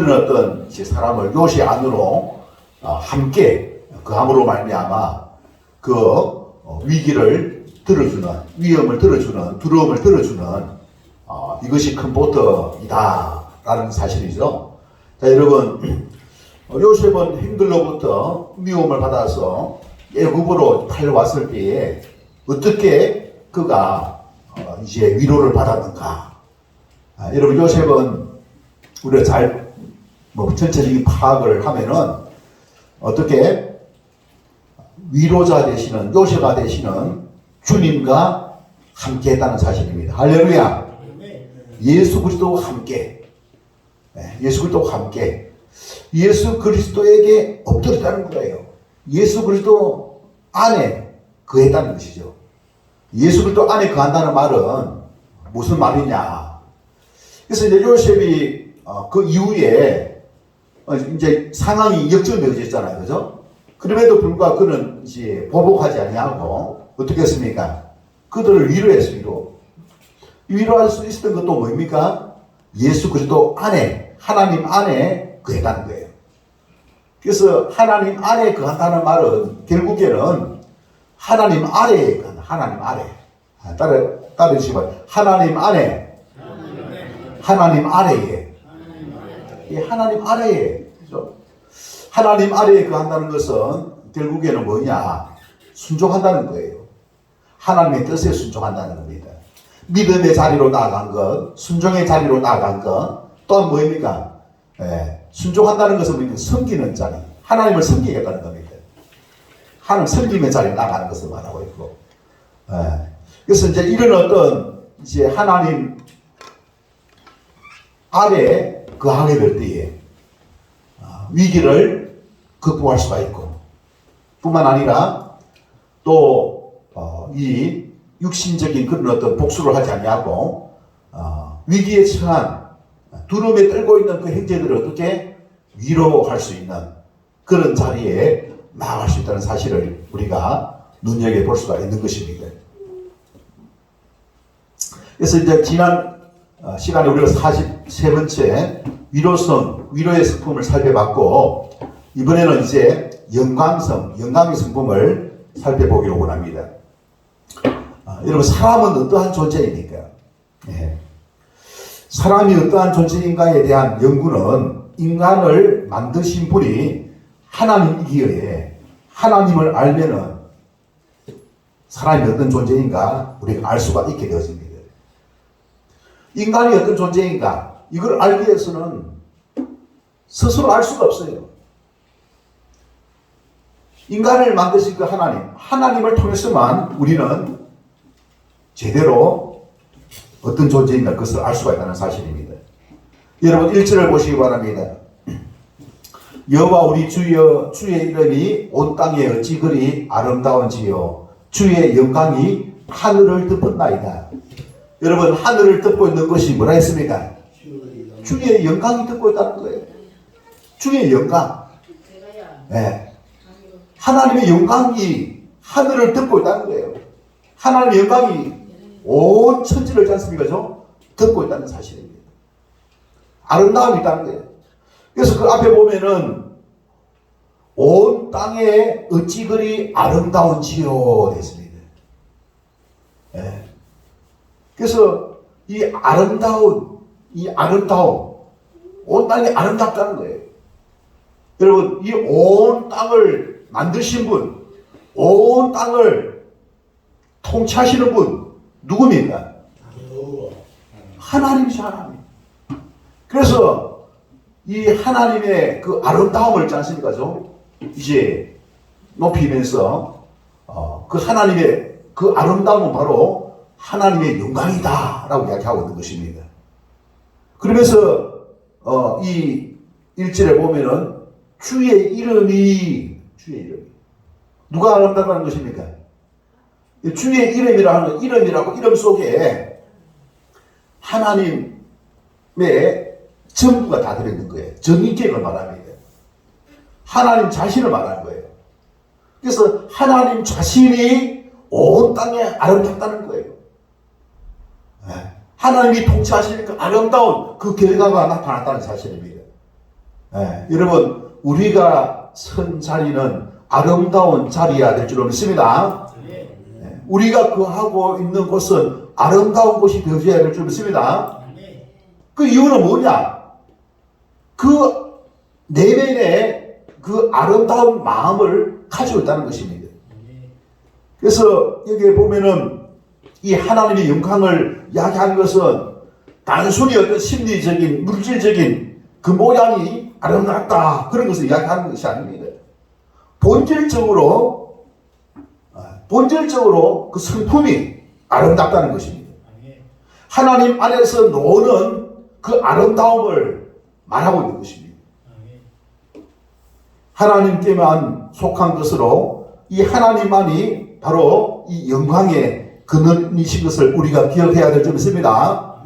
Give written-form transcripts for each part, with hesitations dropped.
그런 어떤 이제 사람을 요새 안으로 함께 그함으로 말미암아 그 위기를 들어주는, 위험을 들어주는, 두려움을 들어주는 이것이 컴포터이다라는 사실이죠. 자, 여러분, 요셉은 형들로부터 미움을 받아서 애굽으로 팔려왔을 때에 어떻게 그가 이제 위로를 받았는가? 여러분, 요셉은 우리가 잘 전체적인 파악을 하면은 어떻게 위로자 되시는, 요새가 되시는 주님과 함께 했다는 사실입니다. 할렐루야. 예수 그리스도와 함께, 예수 그리스도와 함께, 예수 그리스도에게 엎드렸다는 거예요. 예수 그리스도 안에 거했다는 것이죠. 예수 그리스도 안에 거한다는 말은 무슨 말이냐? 그래서 이제 요셉이 그 이후에 이제 상황이 역전되어졌잖아요, 그죠? 그럼에도 불구하고 그는 이제 보복하지 아니하고 어떻게 했습니까? 그들을 위로했어요. 위로할 수 있었던 것도 뭡니까? 예수 그리스도 안에, 하나님 안에 거했다는 거예요. 그래서 하나님 안에 거한다는 말은 결국에는 하나님 아래에 거한다. 하나님 아래. 따라주시기 하나님 안에, 하나님 아래에. 하나님 아래에. 그죠? 하나님 아래에 거한다는 것은 결국에는 뭐냐? 순종한다는 거예요. 하나님의 뜻에 순종한다는 겁니다. 믿음의 자리로 나아간 것, 순종의 자리로 나아간 것, 또한 뭐입니까? 순종한다는 것은 뭐입니까? 섬기는 자리. 하나님을 섬기겠다는 겁니다. 하나님 섬김의 자리에 나가는 것을 말하고 있고. 그래서 이제 이런 어떤 이제 하나님 아래 거하게 될 때에 위기를 극복할 수가 있고, 뿐만 아니라 또 이 육신적인 그런 어떤 복수를 하지 아니하고 위기에 처한 두려움에 떨고 있는 그 형제들을 어떻게 위로할 수 있는 그런 자리에 나아갈 수 있다는 사실을 우리가 눈여겨볼 수가 있는 것입니다. 그래서 이제 지난 시간에 우리가 43번째 위로성, 위로의 성품을 살펴봤고, 이번에는 이제 영광의 성품을 살펴보기로 원합니다. 여러분, 사람은 어떠한 존재입니까? 사람이 어떠한 존재인가에 대한 연구는 인간을 만드신 분이 하나님이기에 하나님을 알면은 사람이 어떤 존재인가 우리가 알 수가 있게 되어집니다. 인간이 어떤 존재인가 이걸 알기 위해서는 스스로 알 수가 없어요. 인간을 만드신 그 하나님을 통해서만 우리는 제대로 어떤 존재인가 그것을 알 수가 있다는 사실입니다. 여러분 1절을 보시기 바랍니다. 여호와 우리 주의 이름이 온 땅에 어찌 그리 아름다운지요 주의 영광이 하늘을 덮었나이다. 여러분 하늘을 덮고 있는 것이 뭐라 했습니까? 주의 영광이 덮고 있다는 거예요. 주의 영광. 하나님의 영광이 하늘을 덮고 있다는 거예요. 하나님의 영광이 온 천지를 있지 않습니까? 덮고 있다는 사실입니다. 아름다움이 있다는 거예요. 그래서 그 앞에 보면은 온 땅에 어찌 그리 아름다운지요 됐습니다. 그래서 이 아름다움 온 땅이 아름답다는 거예요. 여러분 이 온 땅을 만드신 분, 온 땅을 통치하시는 분 누굽니까? 하나님이시 하나님. 그래서 이 하나님의 그 아름다움을 있지 않습니까? 이제 높이면서 그 하나님의 그 아름다움은 바로 하나님의 영광이다 라고 이야기하고 있는 것입니다. 그러면서 이 1절에 보면은 주의 이름이 누가 아름답다는 것입니까? 주의 이름이라는 이름이라고 이름 속에 하나님의 전부가 다 들어있는 거예요. 전인격을 말합니다. 하나님 자신을 말하는 거예요. 그래서 하나님 자신이 온 땅에 아름답다는 거예요. 하나님이 통치하시는 그 아름다운 그 결과가 나타났다는 사실입니다. 여러분 우리가 선 자리는 아름다운 자리여야 될 줄로 믿습니다. 우리가 거하고 있는 곳은 아름다운 곳이 되어야 될 줄 믿습니다. 그 이유는 뭐냐? 그 내면에 그 아름다운 마음을 가지고 있다는 것입니다. 그래서 여기에 보면은 이 하나님의 영광을 이야기하는 것은 단순히 어떤 심리적인 물질적인 그 모양이 아름답다 그런 것을 이야기하는 것이 아닙니다. 본질적으로 그 성품이 아름답다는 것입니다. 하나님 안에서 노는 그 아름다움을 말하고 있는 것입니다. 하나님께만 속한 것으로 이 하나님만이 바로 이 영광의 근원이신 것을 우리가 기억해야 될 줄 믿습니다.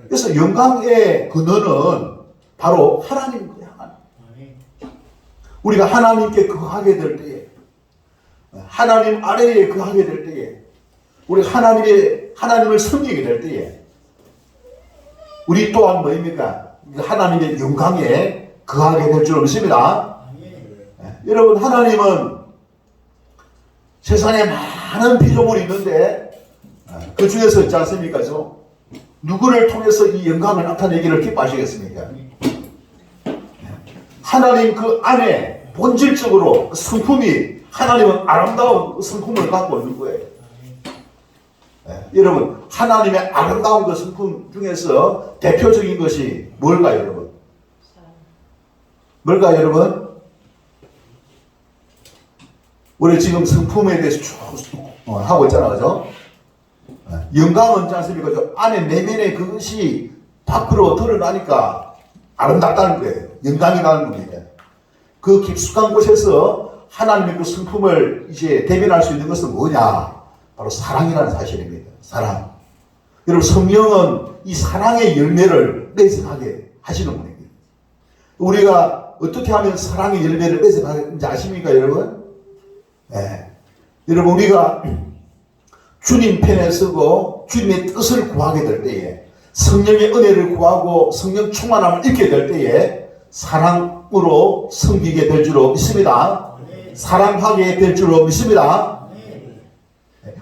그래서 영광의 근원은 바로 하나님입니다. 우리가 하나님께 거하게 될 때에, 하나님 아래에 거하게 될 때에, 우리 하나님을 섬기게 될 때에, 우리 또한 뭐입니까? 하나님의 영광에 거하게 될 줄 믿습니다. 여러분, 하나님은 세상에 많은 피조물이 있는데 그 중에서 있지 않습니까? 누구를 통해서 이 영광을 나타내기를 기뻐하시겠습니까? 하나님 그 안에 본질적으로 성품이 하나님은 아름다운 성품을 갖고 있는 거예요. 여러분, 하나님의 아름다운 그 성품 중에서 대표적인 것이 뭘까요, 여러분? 뭘까요, 여러분? 우리 지금 성품에 대해서 쭉 하고 있잖아요, 그죠? 영광은 있지 않습니까? 안에 내면의 그것이 밖으로 드러나니까 아름답다는 거예요. 영광이 나는 겁니다. 그 깊숙한 곳에서 하나님의 그 성품을 이제 대변할 수 있는 것은 뭐냐? 바로 사랑이라는 사실입니다. 사랑. 여러분, 성령은 이 사랑의 열매를 맺어가게 하시는 분입니다. 우리가 어떻게 하면 사랑의 열매를 맺어가는지 아십니까, 여러분? 여러분, 우리가 주님 편에 서고 주님의 뜻을 구하게 될 때에, 성령의 은혜를 구하고 성령 충만함을 잃게 될 때에 사랑으로 섬기게 될 줄로 믿습니다. 사랑하게 될 줄로 믿습니다.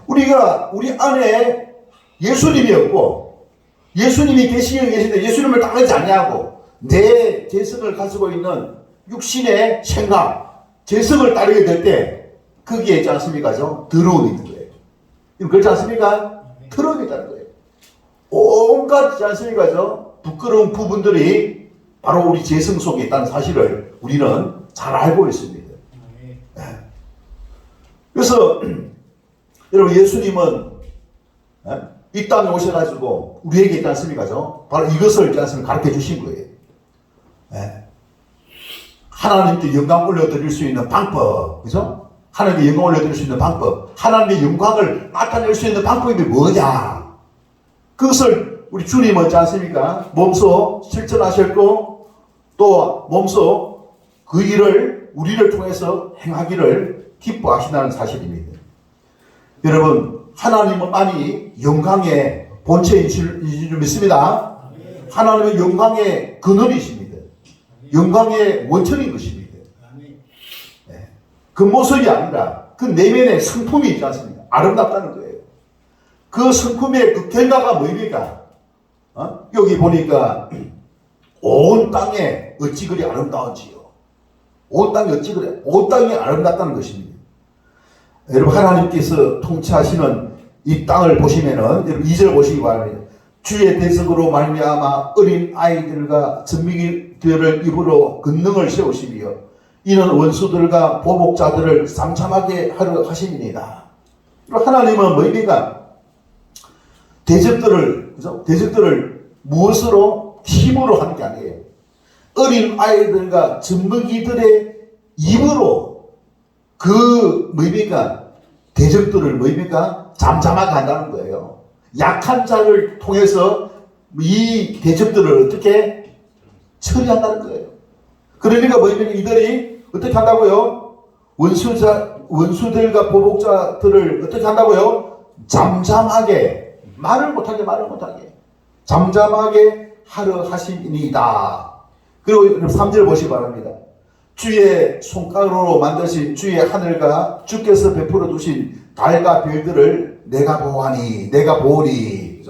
우리가 우리 안에 예수님이 없고 예수님이 계시는데 예수님을 따르지 않냐고 내 개성을 가지고 있는 육신의 생각, 재성을 따르게 될 때 거기에 있지 않습니까? 더러움이 있는 거예요. 그렇지 않습니까? 더러움이 있다는 거예요. 온갖 있지 않습니까? 부끄러운 부분들이 바로 우리 재성 속에 있다는 사실을 우리는 잘 알고 있습니다. 그래서 여러분, 예수님은 이 땅에 오셔가지고 우리에게 있지 않습니까? 바로 이것을 있지 않습니까? 가르쳐 주신 거예요. 하나님께 영광 올려드릴 수 있는 방법, 그죠? 하나님께 영광 올려드릴 수 있는 방법, 하나님의 영광을 나타낼 수 있는 방법이 뭐냐? 그것을 우리 주님은 있지 않습니까? 몸소 실천하셨고, 또 몸소 그 일을 우리를 통해서 행하기를 기뻐하신다는 사실입니다. 여러분, 하나님만이 영광의 본체인 줄 믿습니다. 하나님은 영광의 근원이십니다. 영광의 원천인 것입니다. 그 모습이 아니라 그 내면의 성품이 있지 않습니까? 아름답다는 거예요. 그 성품의 그 결과가 뭐입니까? 여기 보니까 온 땅에 어찌 그리 아름다운지요. 온 땅이 어찌 그래? 온 땅이 아름답다는 것입니다. 여러분, 하나님께서 통치하시는 이 땅을 보시면은 여러분 2절 보시기 바랍니다. 주의 대적으로 말미암아 어린 아이들과 전미기들을 입으로 권능을 세우시며 이는 원수들과 보복자들을 삼참하게 하려 하십니다. 하나님은 뭐입니까? 대적들을, 그죠? 대적들을 무엇으로? 힘으로 하는 게 아니에요. 어린 아이들과 젖먹이들의 입으로 그 뭐입니까? 대적들을 뭐입니까? 잠잠하게 한다는 거예요. 약한 자를 통해서 이 대적들을 어떻게 처리한다는 거예요. 그러니까 뭐입니까? 이들이 어떻게 한다고요? 원수들과 보복자들을 어떻게 한다고요? 잠잠하게, 말을 못하게 잠잠하게 하려 하심이니이다. 그리고 3절 보시기 바랍니다. 주의 손가락으로 만드신 주의 하늘과 주께서 베풀어 두신 달과 별들을 내가 보아니, 내가 보니.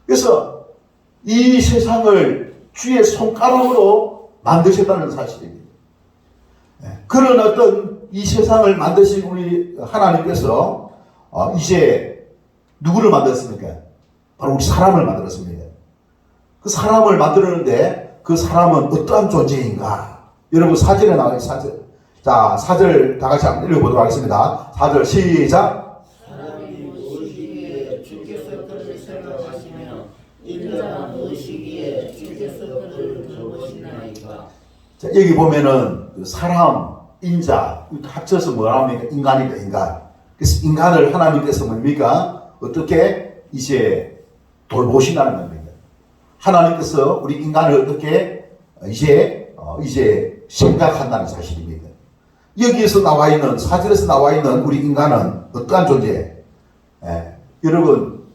그래서 이 세상을 주의 손가락으로 만드셨다는 사실입니다. 그런 어떤 이 세상을 만드신 우리 하나님께서 이제 누구를 만들었습니까? 바로 우리 사람을 만들었습니다. 그 사람을 만들었는데 그 사람은 어떠한 존재인가? 여러분 4절에 나와요. 4절. 자, 4절 다 같이 한번 읽어보도록 하겠습니다. 4절 시작. 사람이 무엇이기에 주께서 그를 생각하시며 인자가 무엇이기에 주께서 그를 돌보시나이까. 자, 여기 보면은 사람, 인자 합쳐서 뭐라 합니까? 인간이다, 인간. 그래서 인간을 하나님께서 뭡니까? 어떻게 이제 돌보신다는 겁니다. 하나님께서 우리 인간을 어떻게 이제 생각한다는 사실입니다. 여기에서 나와 있는, 사절에서 나와 있는 우리 인간은 어떠한 존재? 여러분,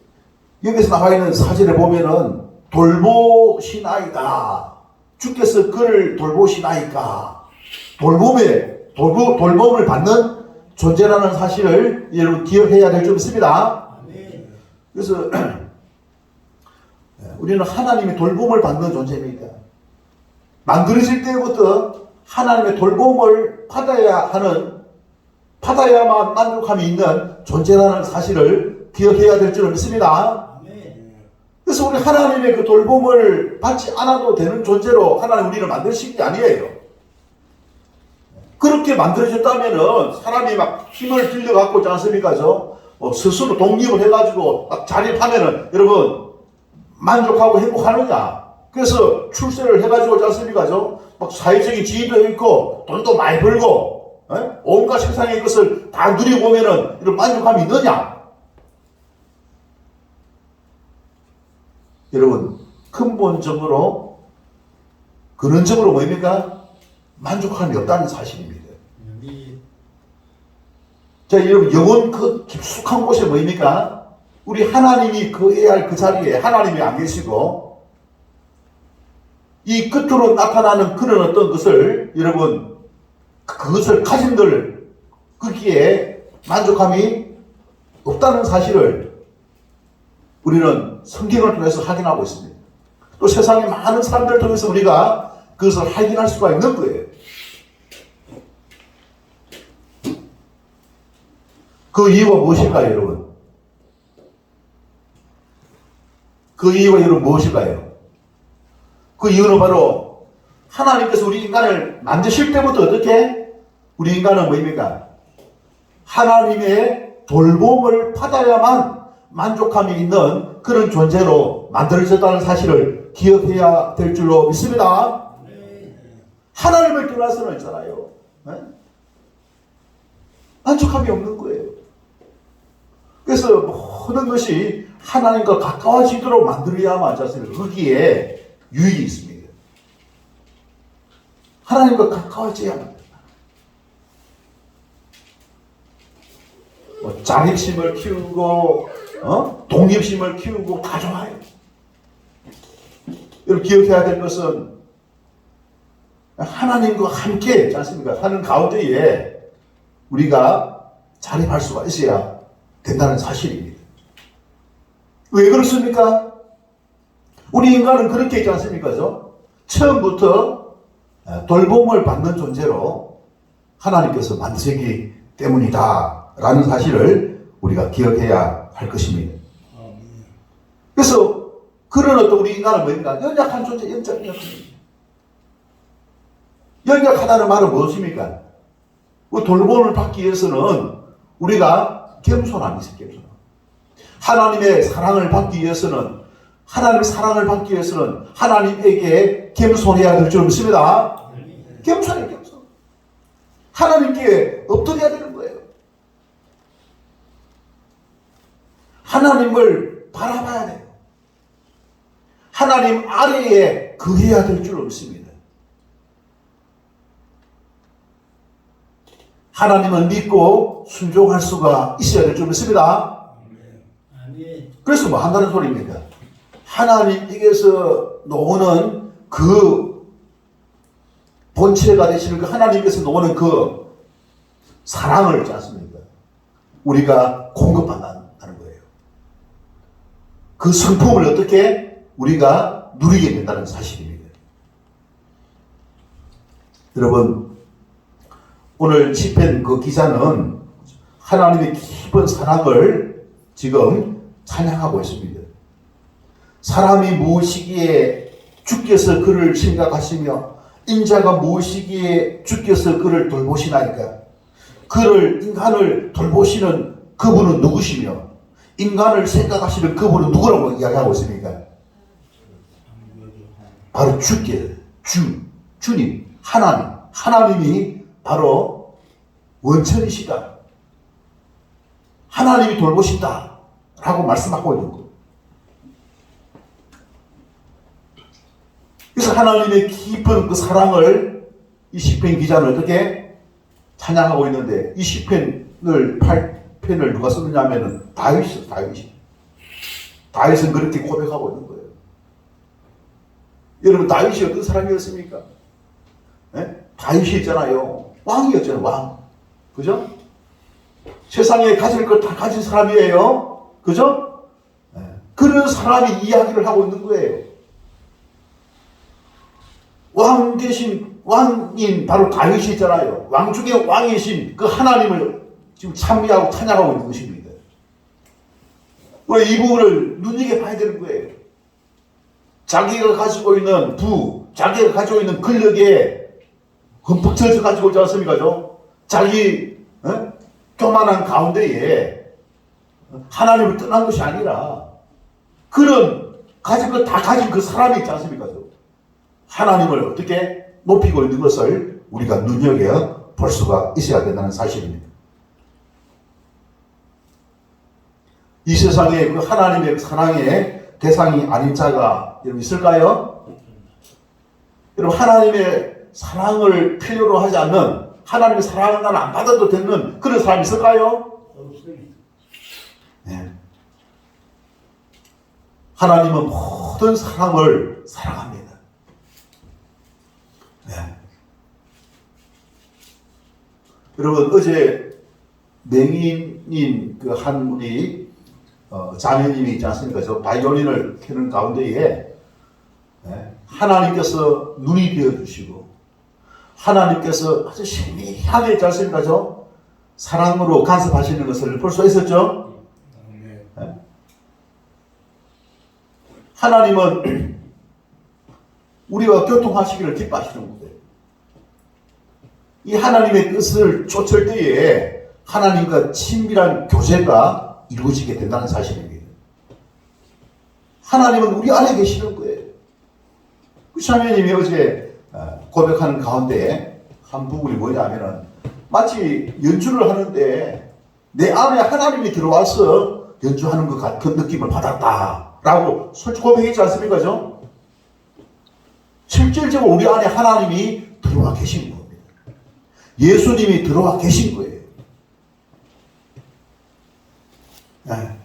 여기서 나와 있는 사절에 보면은 돌보시나이다. 주께서 그를 돌보시나이까. 돌봄을 받는 존재라는 사실을 여러분 기억해야 될 줄 믿습니다. 그래서 우리는 하나님의 돌봄을 받는 존재입니다. 만들어질 때부터 하나님의 돌봄을 받아야만 만족함이 있는 존재라는 사실을 기억해야 될 줄 믿습니다. 그래서 우리 하나님의 그 돌봄을 받지 않아도 되는 존재로 하나님 우리를 만드신 게 아니에요. 그렇게 만들어졌다면은 사람이 막 힘을 빌려갖고 있지 않습니까? 스스로 독립을 해가지고 막 자립하면은 여러분 만족하고 행복하느냐? 그래서 출세를 해가지고 있지 않습니까? 막 사회적인 지위도 있고 돈도 많이 벌고 온갖 세상의 것을 다 누리고 오면은 이런 만족감이 있느냐? 여러분 근본적으로 근원적으로 뭡니까? 만족함이 없다는 사실입니다. 자, 여러분 영혼 그 깊숙한 곳에 뭡니까? 우리 하나님이 거해야 할 그 자리에 하나님이 안 계시고 이 끝으로 나타나는 그런 어떤 것을 여러분 그것을 가진들 거기에 만족함이 없다는 사실을 우리는 성경을 통해서 확인하고 있습니다. 또 세상의 많은 사람들을 통해서 우리가 그것을 확인할 수가 있는 거예요. 그 이유가 무엇일까요, 여러분? 그 이유가 여러분 무엇일까요? 그 이유는 바로 하나님께서 우리 인간을 만드실 때부터 어떻게? 우리 인간은 뭐입니까? 하나님의 돌봄을 받아야만 만족함이 있는 그런 존재로 만들어졌다는 사실을 기억해야 될 줄로 믿습니다. 하나님을 떠나서는 있잖아요. 만족함이 없는 거예요. 그래서 모든 것이 하나님과 가까워지도록 만들어야만 하지 않습니까? 거기에 유익이 있습니다. 하나님과 가까워져야만 합니다. 자립심을 키우고 독립심을 키우고 다 좋아요. 여러분 기억해야 될 것은 하나님과 함께 있지 않습니까? 하는 가운데에 우리가 자립할 수가 있어야 된다는 사실입니다. 왜 그렇습니까? 우리 인간은 그렇게 있지 않습니까? 처음부터 돌봄을 받는 존재로 하나님께서 만드셨기 때문이다 라는 사실을 우리가 기억해야 할 것입니다. 그래서 그런 어떤 우리 인간은 뭐입니까? 연약한 존재, 연약하다는 말은 무엇입니까? 돌봄을 받기 위해서는 우리가 겸손함이 있어요. 겸손함. 하나님의 사랑을 받기 위해서는 하나님에게 겸손해야 될 줄 믿습니다. 겸손해요, 겸손. 하나님께 엎드려야 되는 거예요. 하나님을 바라봐야 돼요. 하나님 아래에 거해야 될 줄 믿습니다. 하나님을 믿고 순종할 수가 있어야 될 줄 믿습니다. 그래서 뭐 한다는 소리입니까? 하나님께서 놓는 그 본체가 되시는 그 하나님께서 놓는 그 사랑을 있지 않습니까? 우리가 공급한다는 거예요. 그 성품을 어떻게 우리가 누리게 된다는 사실입니다. 여러분, 오늘 시편 그 기자는 하나님의 깊은 사랑을 지금 찬양하고 있습니다. 사람이 무엇이기에 주께서 그를 생각하시며 인자가 무엇이기에 주께서 그를 돌보시나이까. 인간을 돌보시는 그분은 누구시며 인간을 생각하시는 그분은 누구라고 이야기하고 있습니까? 바로 주님, 하나님이 바로 원천이시다. 하나님이 돌보신다 라고 말씀하고 있는 거예요. 그래서 하나님의 깊은 그 사랑을 이 시편 기자는 어떻게 찬양하고 있는데, 이 시편을 8편을 누가 썼느냐면은 다윗은 그렇게 고백하고 있는 거예요. 여러분, 다윗이 어떤 사람이었습니까? 네? 다윗이 있잖아요. 왕이었잖아요, 왕. 그죠? 세상에 가질 걸 다 가진 사람이에요. 그죠? 네. 그런 사람이 이야기를 하고 있는 거예요. 왕인 바로 다윗이 있잖아요. 왕 중에 왕이신 그 하나님을 지금 찬미하고 찬양하고 있는 것입니다. 왜 이 부분을 눈여겨봐야 되는 거예요. 자기가 가지고 있는 자기가 가지고 있는 권력에 흠뻑 젖어 가지고 있지 않습니까? 자기 교만한 가운데에 하나님을 떠난 것이 아니라 그런 가진 걸 다 가진 그 사람이 있지 않습니까? 하나님을 어떻게 높이고 있는 것을 우리가 눈여겨 볼 수가 있어야 된다는 사실입니다. 이 세상에 그 하나님의 사랑의 대상이 아닌 자가 여러분 있을까요? 여러분, 하나님의 사랑을 필요로 하지 않는, 하나님의 사랑을 나는 안 받아도 되는 그런 사람이 있을까요? 없어요. 네. 하나님은 모든 사람을 사랑합니다. 네. 여러분, 어제 맹인인 그 한 분이 자매님이 있지 않습니까? 저 바이올린을 켜는 가운데에 하나님께서 눈이 되어주시고 하나님께서 아주 희미하게 있지 않습니까? 사랑으로 간섭하시는 것을 볼 수 있었죠? 네. 하나님은 우리와 교통하시기를 기뻐하시는 거예요. 이 하나님의 뜻을 쫓을 때에 하나님과 친밀한 교제가 이루어지게 된다는 사실입니다. 하나님은 우리 안에 계시는 거예요. 그 자매님이 어제 고백하는 가운데 한 부분이 뭐냐면은 마치 연주를 하는데 내 안에 하나님이 들어와서 연주하는 것 같은 느낌을 받았다라고 솔직히 고백했지 않습니까? 실질적으로 우리 안에 하나님이 들어와 계신 겁니다. 예수님이 들어와 계신 거예요. 네.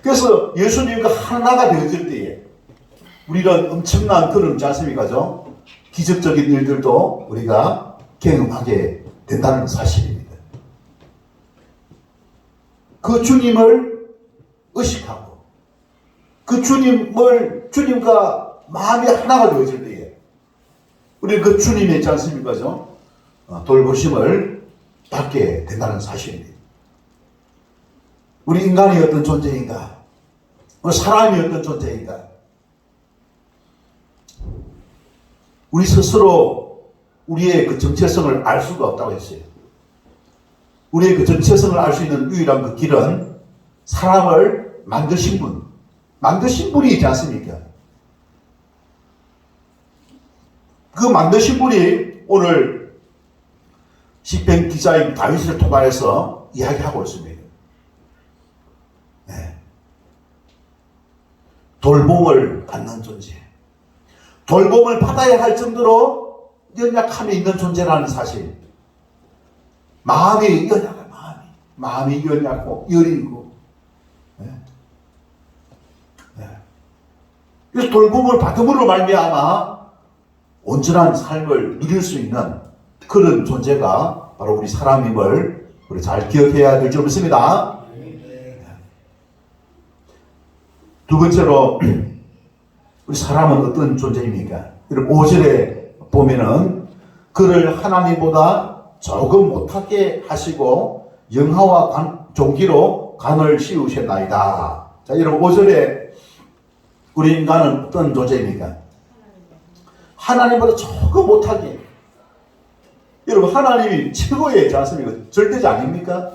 그래서 예수님과 하나가 되어질 때에 우리는 엄청난 그런 있지 않습니까? 기적적인 일들도 우리가 경험하게 된다는 사실입니다. 그 주님을 의식하고 그 주님과 마음이 하나가 되어질 때에 우리는 그 주님이 있지 않습니까? 돌보심을 받게 된다는 사실입니다. 우리 인간이 어떤 존재인가? 우리 사람이 어떤 존재인가? 우리 스스로 우리의 그 정체성을 알 수가 없다고 했어요. 우리의 그 정체성을 알 수 있는 유일한 그 길은 사람을 만드신 분이 있지 않습니까? 그 만드신 분이 오늘 시편 기자인 다윗을 통하여서 이야기하고 있습니다. 네. 돌봄을 받는 존재. 돌봄을 받아야 할 정도로 연약함이 있는 존재라는 사실. 마음이 연약해, 마음이 연약하고 여리고. 네. 네. 그래서 돌봄을 받음으로 말미암아 온전한 삶을 누릴 수 있는 그런 존재가 바로 우리 사람임을 우리 잘 기억해야 될 줄 믿습니다. 두 번째로 우리 사람은 어떤 존재입니까? 5절에 보면은 그를 하나님보다 조금 못하게 하시고 영화와 종기로 간을 씌우셨나이다. 자, 여러분 5절에 우리 인간은 어떤 존재입니까? 하나님보다 조금 못하게. 여러분 하나님이 최고의 자습니까? 절대자 아닙니까?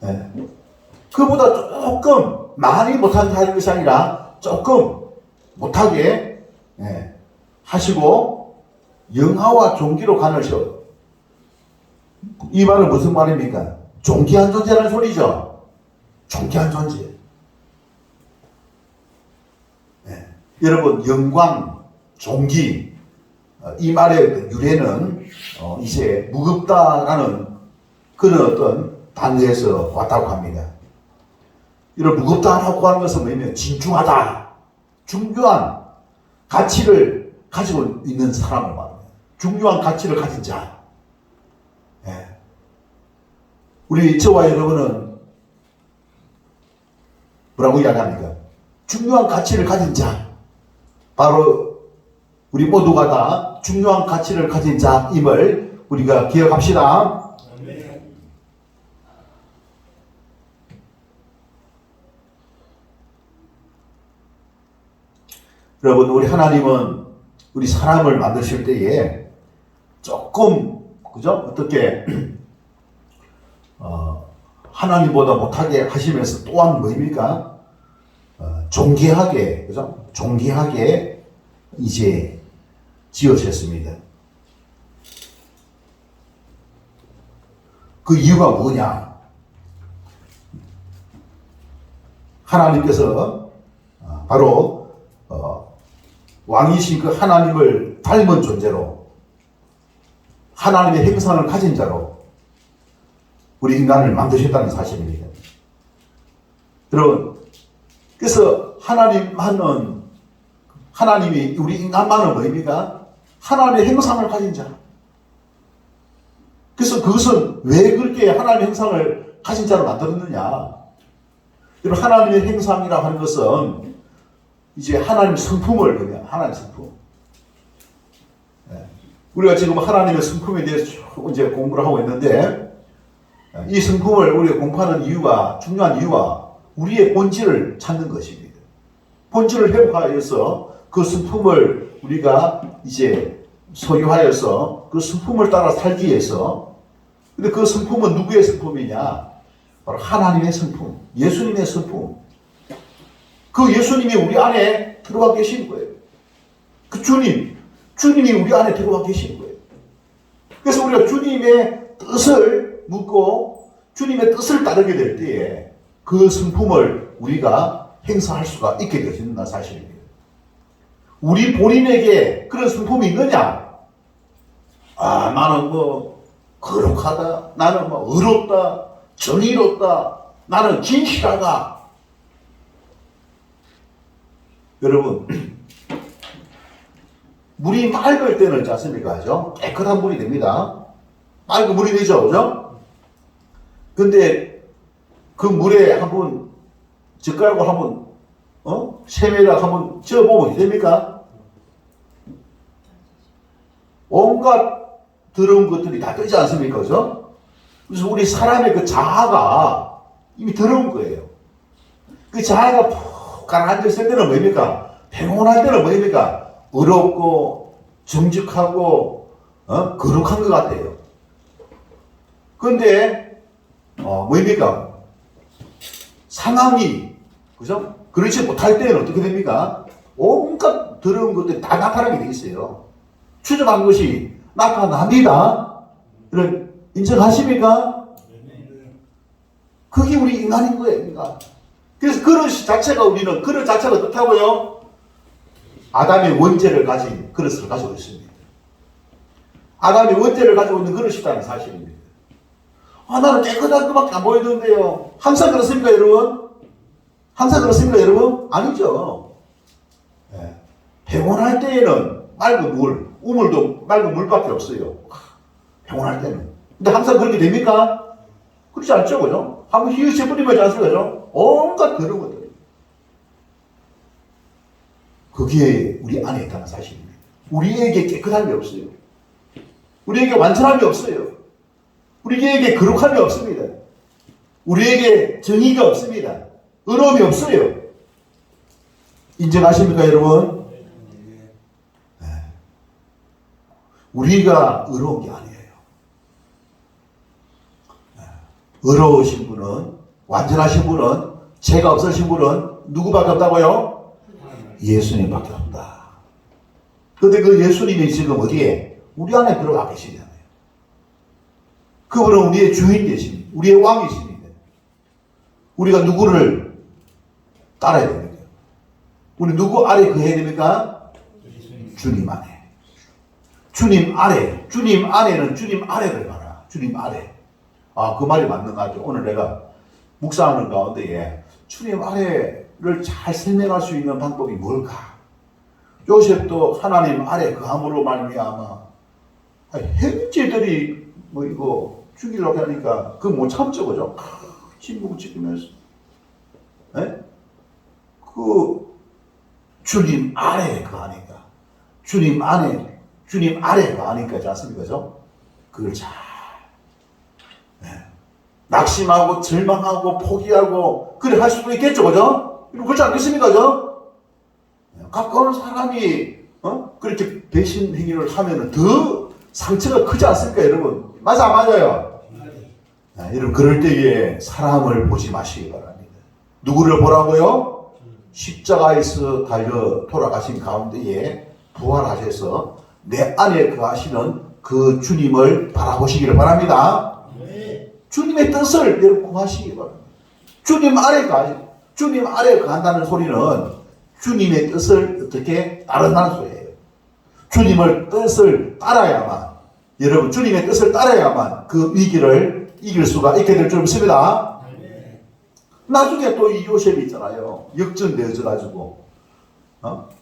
네. 그보다 조금 많이 못하게 하는 것이 아니라 조금 못하게 하시고 영하와 종기로 간을 씌워. 이 말은 무슨 말입니까? 존귀한 존재라는 소리죠. 존귀한 존재. 여러분 영광, 존귀 이 말의 유래는 이제 무겁다라는 그런 어떤 단어에서 왔다고 합니다. 이런 무겁다라고 하는 것은 뭐냐면 진중하다, 중요한 가치를 가지고 있는 사람을 말합니다. 중요한 가치를 가진 자. 우리 저와 여러분은 뭐라고 이야기합니까? 중요한 가치를 가진 자. 바로 우리 모두가 다 중요한 가치를 가진 자임을 우리가 기억합시다. 여러분 우리 하나님은 우리 사람을 만드실 때에 조금 그죠? 어떻게 하나님보다 못하게 하시면서 또한 뭐입니까? 존귀하게 그죠? 존귀하게 이제 지으셨습니다. 그 이유가 뭐냐? 하나님께서 바로 왕이신 그 하나님을 닮은 존재로 하나님의 형상을 가진 자로 우리 인간을 만드셨다는 사실입니다. 여러분, 그래서 하나님이 우리 인간만은 뭐입니까? 하나님의 형상을 가진 자. 그래서 그것은 왜 그렇게 하나님의 형상을 가진 자로 만들었느냐? 여러분, 하나님의 형상이라고 하는 것은 이제 하나님 성품을 그냥 하나님 성품. 우리가 지금 하나님의 성품에 대해서 이제 공부를 하고 있는데 이 성품을 우리가 공부하는 이유가 중요한 이유가 우리의 본질을 찾는 것입니다. 본질을 회복하여서 그 성품을 우리가 이제 소유하여서 그 성품을 따라 살기 위해서. 근데 그 성품은 누구의 성품이냐? 바로 하나님의 성품, 예수님의 성품. 그 예수님이 우리 안에 들어와 계신 거예요. 그 주님이 우리 안에 들어와 계신 거예요. 그래서 우리가 주님의 뜻을 묻고 주님의 뜻을 따르게 될 때에 그 성품을 우리가 행사할 수가 있게 되어진다는 사실입니다. 우리 본인에게 그런 성품이 있느냐? 나는 뭐 거룩하다, 나는 뭐 의롭다, 정의롭다, 나는 진실하다. 여러분, 물이 맑을 때는 있지 않습니까? 그죠? 깨끗한 물이 됩니다. 맑은 물이 되죠, 그죠? 근데 그 물에 한번 젓가락으로 한번 셈에다 한번 쪄보면 어떻게 됩니까? 온갖 더러운 것들이 다 뜨지 않습니까? 그죠? 그래서 우리 사람의 그 자아가 이미 더러운 거예요. 그 자아가 푹 가라앉았을 때는 뭐입니까? 평온할 때는 뭐입니까? 의롭고 정직하고 거룩한 것 같아요. 그런데 뭐입니까? 상황이 그죠? 그렇지 못할 때는 어떻게 됩니까? 온갖 더러운 것들이 다 나타나게 돼 있어요. 추적한 것이 나타납니다. 여러분 인정하십니까? 그게 우리 인간인 거예요, 인간. 그래서 그릇 자체가 그릇 자체가 어떻다고요? 아담의 원죄를 가진 그릇을 가지고 있습니다. 아담의 원죄를 가지고 있는 그릇이라는 사실입니다. 나는 깨끗한 것밖에 안 보이던데요. 항상 그렇습니까, 여러분? 항상 그렇습니까, 여러분? 아니죠. 행운할 때에는 맑은 물, 우물도 맑은 물밖에 없어요. 행운할 때는. 근데 항상 그렇게 됩니까? 그렇지 않죠, 그죠? 한번 휘으시 뿌리면 지 않습니까, 그죠? 온갖 더러운 것들. 그게 우리 안에 있다는 사실입니다. 우리에게 깨끗함이 없어요. 우리에게 완전함이 없어요. 우리에게 거룩함이 없습니다. 우리에게 정의가 없습니다. 의로움이 없어요. 인정하십니까, 여러분? 네. 우리가 의로운 게 아니에요. 네. 의로우신 분은, 완전하신 분은, 죄가 없으신 분은 누구밖에 없다고요? 예수님밖에 없다. 그런데 그 예수님이 지금 어디에? 우리 안에 들어가 계시잖아요. 그분은 우리의 주인 되십니다. 우리의 왕이십니다. 우리가 누구를 따라야 됩니까? 우리 누구 아래 그해야 됩니까? 주님 안에. 주님 아래. 주님 안에는 주님 아래를 봐라. 주님 아래. 아, 그 말이 맞는 것 같아요. 오늘 내가 묵상하는 가운데에 주님 아래를 잘 설명할 수 있는 방법이 뭘까? 요셉도 하나님 아래 그 함으로 말미암아 형제들이 뭐 이거 죽이려고 하니까 그거 못 참죠, 그죠? 침묵을 지키면서. 네? 그 주님 아래 그 아니까. 주님 안에, 주님 아래 그 아니까지 않습니까, 그죠? 그걸 잘 낙심하고 절망하고 포기하고 그래 할 수도 있겠죠, 그죠? 그렇지 않겠습니까, 그죠? 가까운 사람이 그렇게 배신 행위를 하면은 더 상처가 크지 않습니까, 여러분? 맞아, 맞아요. 여러분, 그럴 때에 사람을 보지 마시기 바랍니다. 누구를 보라고요? 십자가에서 달려 돌아가신 가운데에 부활하셔서 내 안에 거하시는 그 주님을 바라보시기를 바랍니다. 주님의 뜻을 여러분 구하시기 바랍니다. 주님 아래 주님 아래 간다는 소리는 주님의 뜻을 어떻게 따른다는 소리예요. 주님을 뜻을 따라야만, 여러분 주님의 뜻을 따라야만 그 위기를 이길 수가 있게 될 줄 믿습니다. 나중에 또 이 요셉이 있잖아요. 역전되어져 가지고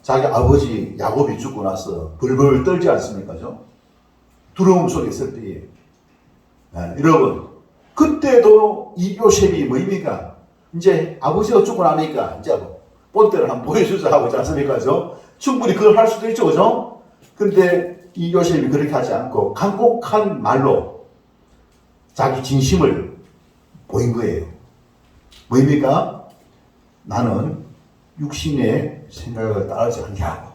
자기 아버지 야곱이 죽고 나서 벌벌 떨지 않습니까? 두려움 속에 있을 때에 여러분 그때도 이 요셉이 뭐입니까? 이제 아버지가 죽고 나니까 이제 본때를 한번 보여주자 하고 있지 않습니까? 충분히 그걸 할 수도 있죠, 그죠? 근데 이 요셉이 그렇게 하지 않고 간곡한 말로 자기 진심을 보인 거예요. 뭐입니까? 나는 육신의 생각을 따르지 않냐고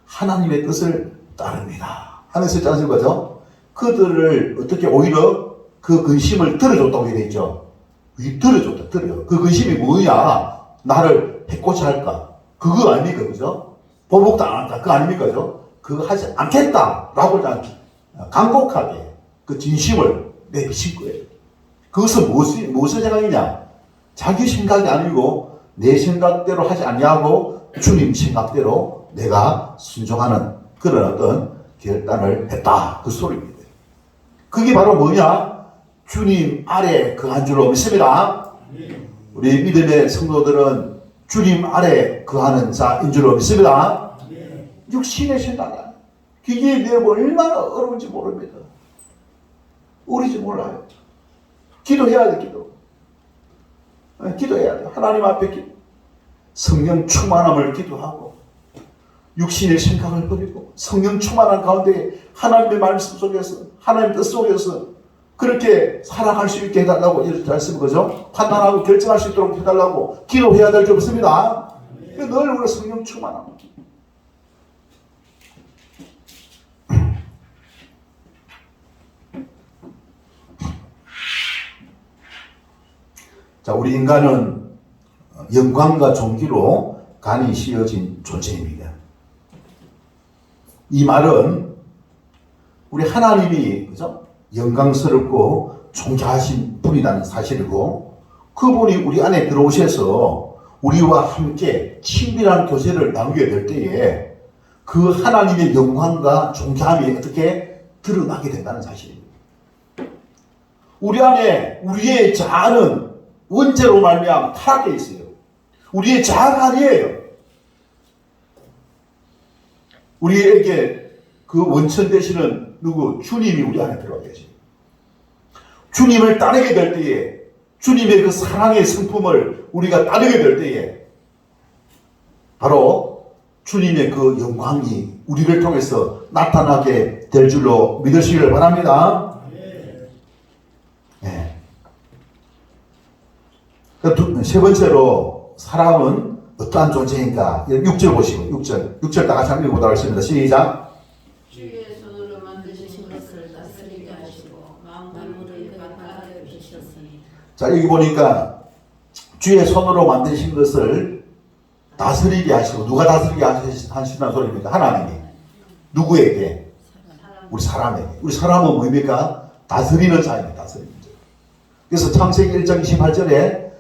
하나님의 뜻을 따릅니다 하면서 있지 않습니까? 그죠? 그들을 어떻게 오히려 그 근심을 들어줬다고 되어 있죠. 들어줬다, 들어요. 그 근심이 뭐냐? 나를 해코지 할까? 그거 아닙니까? 그죠? 보복도 안 할까? 그거 아닙니까? 그죠? 그거 하지 않겠다라고 간곡하게 그 진심을 내비친 거예요. 그것은 무슨 생각이냐? 자기 생각이 아니고 내 생각대로 하지 아니하고 주님 생각대로 내가 순종하는 그런 어떤 결단을 했다. 그 소리입니다. 그게 바로 뭐냐? 주님 아래 거한 줄로 믿습니다. 우리 믿음의 성도들은 주님 아래 거하는 자인 줄로 믿습니다. 육신의 생각이 아니에요. 그게 내가 얼마나 어려운지 모릅니다. 어리지 몰라요. 기도해야 돼, 기도. 기도해야 돼. 하나님 앞에 성령 충만함을 기도하고 육신의 생각을 버리고 성령 충만한 가운데 하나님의 말씀 속에서 하나님의 뜻 속에서 그렇게 살아갈 수 있게 해달라고 이렇게 말씀인 거죠. 판단하고 결정할 수 있도록 해달라고 기도해야 될 줄 믿습니다. 늘 우리 성령 충만함. 자, 우리 인간은 영광과 존귀로 간이 씌어진 존재입니다. 이 말은 우리 하나님이 그죠? 영광스럽고 존귀하신 분이라는 사실이고 그분이 우리 안에 들어오셔서 우리와 함께 친밀한 교제를 나누게 될 때에 그 하나님의 영광과 존귀함이 어떻게 드러나게 된다는 사실입니다. 우리 안에 우리의 자아는 원죄로 말미암아 타락해 있어요. 우리의 자아가 아니에요. 우리에게 그 원천 되시는 누구? 주님이 우리 안에 들어와 계십니다. 주님을 따르게 될 때에, 주님의 그 사랑의 성품을 우리가 따르게 될 때에 바로 주님의 그 영광이 우리를 통해서 나타나게 될 줄로 믿으시길 바랍니다. 네. 세 번째로 사람은 어떠한 존재인가? 6절 보시고 6절 다 같이 한번 읽어보도록 하겠습니다. 시작. 주의 손으로 만드신 것을 다스리게 하시고 만물을 바다에 두셨으니. 자, 여기 보니까 주의 손으로 만드신 것을 다스리게 하시고, 누가 다스리게 하신다는 소리입니까? 하나님이. 누구에게? 우리 사람에게. 우리 사람은 뭡니까? 다스리는 자입니다. 다스리는 자. 그래서 창세기 1장 28절에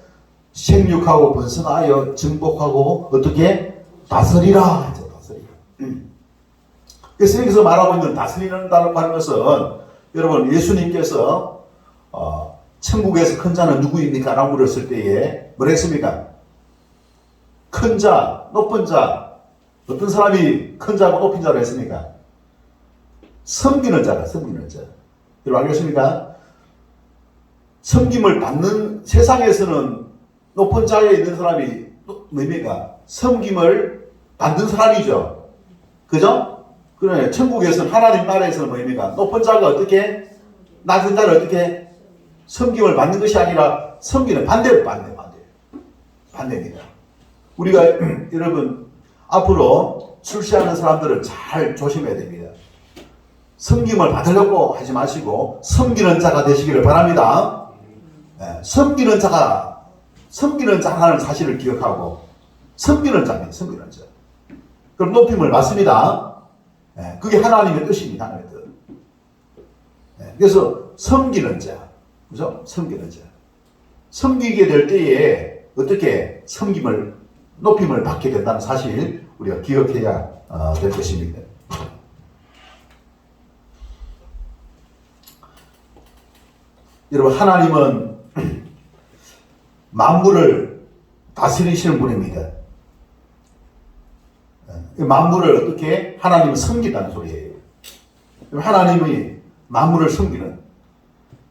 생육하고 번성하여 정복하고 어떻게? 다스리라 했죠. 다스리라. 그래서 여기서 말하고 있는 다스리는다는 것은, 여러분, 예수님께서 천국에서 큰 자는 누구입니까? 라고 물었을 때에 뭐라 했습니까? 큰 자, 높은 자, 어떤 사람이 큰 자고 높은 자로 했습니까? 섬기는 자가, 섬기는 자. 여러분 알겠습니까? 섬김을 받는, 세상에서는 높은 자에 있는 사람이 뭡니까? 섬김을 받는 사람이죠. 그죠? 그래, 천국에서는, 하나님 나라에서는 뭡니까? 높은 자가 어떻게? 낮은 자를 어떻게? 섬김을 받는 것이 아니라 섬기는 반대입니다. 우리가 여러분 앞으로 출세하는 사람들은 잘 조심해야 됩니다. 섬김을 받으려고 하지 마시고 섬기는 자가 되시기를 바랍니다. 섬기는 자라는 사실을 기억하고 섬기는 자입니다. 섬기는 자. 그럼 높임을 받습니다. 그게 하나님의 뜻입니다. 하나님의 뜻. 그래서 섬기는 자, 그죠? 섬기는 자. 섬기게 될 때에 어떻게 높임을 받게 된다는 사실 우리가 기억해야 될 것입니다. 여러분, 하나님은 만물을 다스리시는 분입니다. 만물을 어떻게? 하나님은 섬긴다는 소리예요. 하나님이 만물을 섬기는.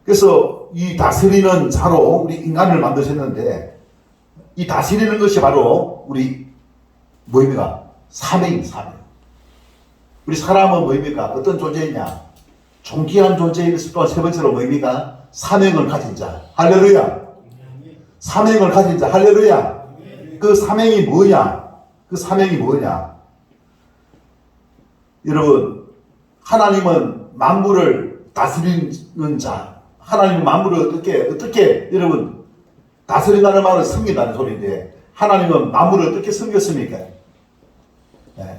그래서 이 다스리는 자로 우리 인간을 만드셨는데, 이 다스리는 것이 바로 우리 뭐입니까? 사명. 우리 사람은 뭐입니까? 어떤 존재이냐? 존귀한 존재이면서 또 세 번째로 뭐입니까? 사명을 가진 자. 할렐루야. 사명을 가진 자. 할렐루야. 그 사명이 뭐냐? 여러분, 하나님은 만물을 다스리는 자. 하나님은 만물을 어떻게 여러분 다스린다는 말은 섬긴다는 소리인데, 하나님은 만물을 어떻게 섬겼습니까?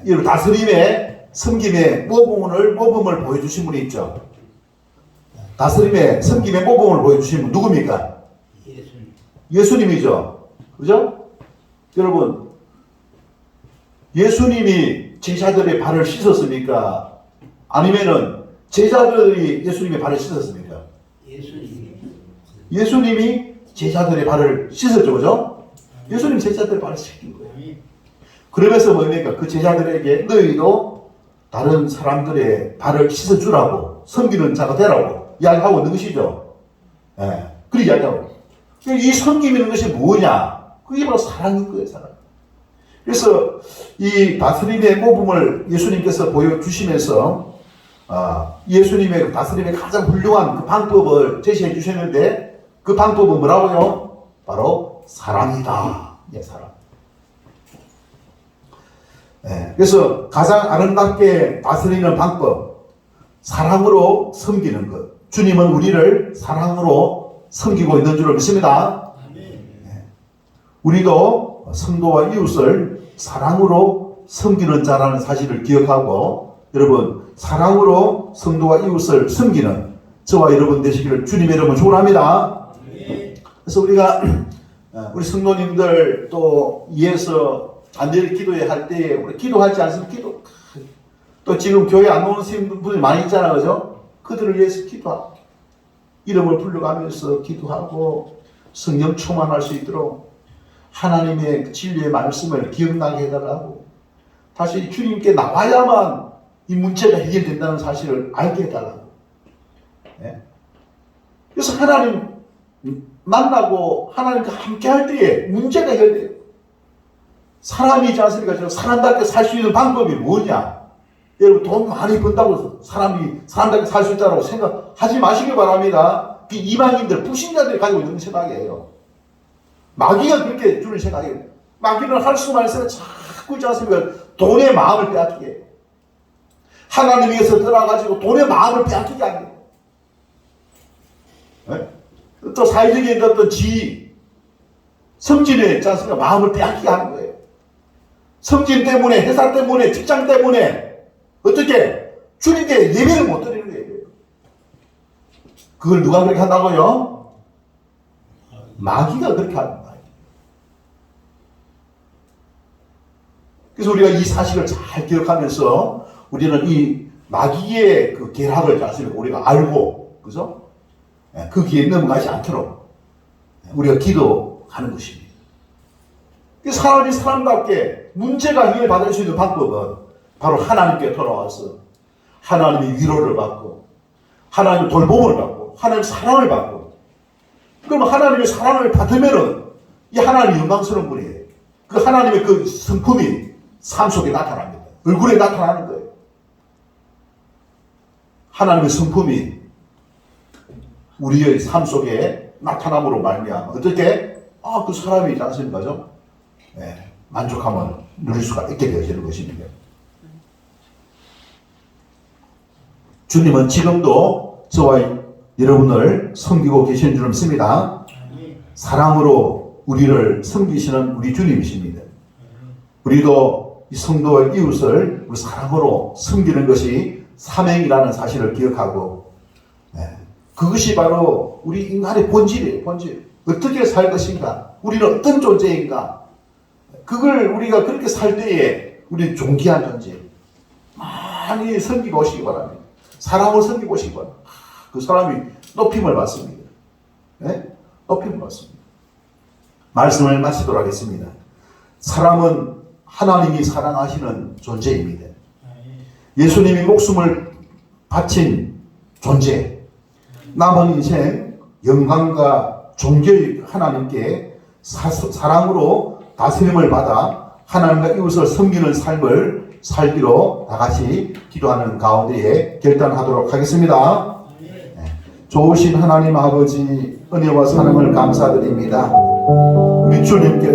여러분, 다스림의 섬김의 모범을 보여주신 분이 있죠. 다스림의 섬김의 모범을 보여주신 분 누굽니까? 예수님이죠. 그죠? 여러분, 예수님이 제자들의 발을 씻었습니까? 아니면은 제자들이 예수님의 발을 씻었습니까? 예수님이 제자들의 발을 씻었죠. 그죠? 예수님 제자들의 발을 씻긴 거예요. 그러면서 뭡니까? 그 제자들에게 너희도 다른 사람들의 발을 씻어주라고, 섬기는 자가 되라고 이야기하고 있는 것이죠. 그렇게 이야기하고. 이 섬김이라는 것이 뭐냐? 그게 바로 사랑인 거예요, 사랑. 그래서 이 다스림의 모범을 예수님께서 보여주시면서 예수님의 다스림의 가장 훌륭한 그 방법을 제시해 주셨는데, 그 방법은 뭐라고요? 바로 사랑이다. 사랑. 그래서 가장 아름답게 다스리는 방법, 사랑으로 섬기는 것. 주님은 우리를 사랑으로 섬기고 있는 줄을 믿습니다. 우리도 성도와 이웃을 사랑으로 섬기는 자라는 사실을 기억하고, 여러분, 사랑으로 성도와 이웃을 섬기는 저와 여러분 되시기를 주님의 이름으로 축원합니다. 그래서 우리가 우리 성도님들 또 위해서 간절히 기도해 할 때에 우리 기도하지 않습니까? 또 지금 교회 안 오는 분들이 많이 있잖아요, 그죠? 그들을 위해서 기도하고 이름을 불러가면서 기도하고 성령 충만할 수 있도록 하나님의 진리의 말씀을 기억나게 해달라고, 사실 주님께 나와야만 이 문제가 해결된다는 사실을 알게 해달라고. 예? 그래서 하나님 만나고 하나님과 함께 할 때에 문제가 해결돼요. 사람이지 않습니까? 사람답게 살 수 있는 방법이 뭐냐? 여러분, 돈 많이 번다고 사람답게 살 수 있다고 생각하지 마시기 바랍니다. 그 이방인들, 불신자들이 가지고 있는 생각이에요. 마귀가 그렇게 주는 생각이에요. 마귀는 할 수만 있으면 자꾸 있지 않습니까? 돈의 마음을 빼앗기게 해요. 하나님에게서 떠나가지고 돈의 마음을 빼앗기게 합니다. 네? 또 사회적인 어떤 지위, 성진에 있지 않습니까? 마음을 빼앗기게 하는 거예요. 성진 때문에, 회사 때문에, 직장 때문에 어떻게 주님께 예배를 못 드리는 거예요. 그걸 누가 그렇게 한다고요? 마귀가 그렇게 하는 거예요. 그래서 우리가 이 사실을 잘 기억하면서 우리는 이 마귀의 그 계략을 자신을 우리가 알고, 그죠? 그 길에 넘어가지 않도록 우리가 기도하는 것입니다. 사람이 사람답게 문제가 해결받을 수 있는 방법은 바로 하나님께 돌아와서 하나님의 위로를 받고 하나님의 돌봄을 받고 하나님의 사랑을 받고, 그럼 하나님의 사랑을 받으면은 이 하나님이 영광스러운 분이에요. 그 하나님의 그 성품이 삶 속에 나타납니다. 얼굴에 나타나는 거예요. 하나님의 성품이 우리의 삶 속에 나타남으로 말미암아 어떻게 그 사람이 있지 않습니까? 만족함을 누릴 수가 있게 되어지는 것입니다. 주님은 지금도 저와 여러분을 섬기고 계시는 줄 믿습니다. 사랑으로 우리를 섬기시는 우리 주님이십니다. 우리도 이 성도의 이웃을 우리 사랑으로 섬기는 것이 사명이라는 사실을 기억하고, 그것이 바로 우리 인간의 본질이에요. 본질. 어떻게 살 것인가? 우리는 어떤 존재인가? 그걸 우리가 그렇게 살 때에 우리는 존귀한 존재. 많이 섬기고 오시기 바랍니다. 사람을 섬기고 오시기 바랍니다. 그 사람이 높임을 받습니다. 높임을 받습니다. 말씀을 마치도록 하겠습니다. 사람은 하나님이 사랑하시는 존재입니다. 예수님이 목숨을 바친 존재. 남은 인생 영광과 존귀의 하나님께 사랑으로 다스림을 받아 하나님과 이웃을 섬기는 삶을 살기로 다같이 기도하는 가운데에 결단하도록 하겠습니다. 좋으신 하나님 아버지, 은혜와 사랑을 감사드립니다. 우리 주님께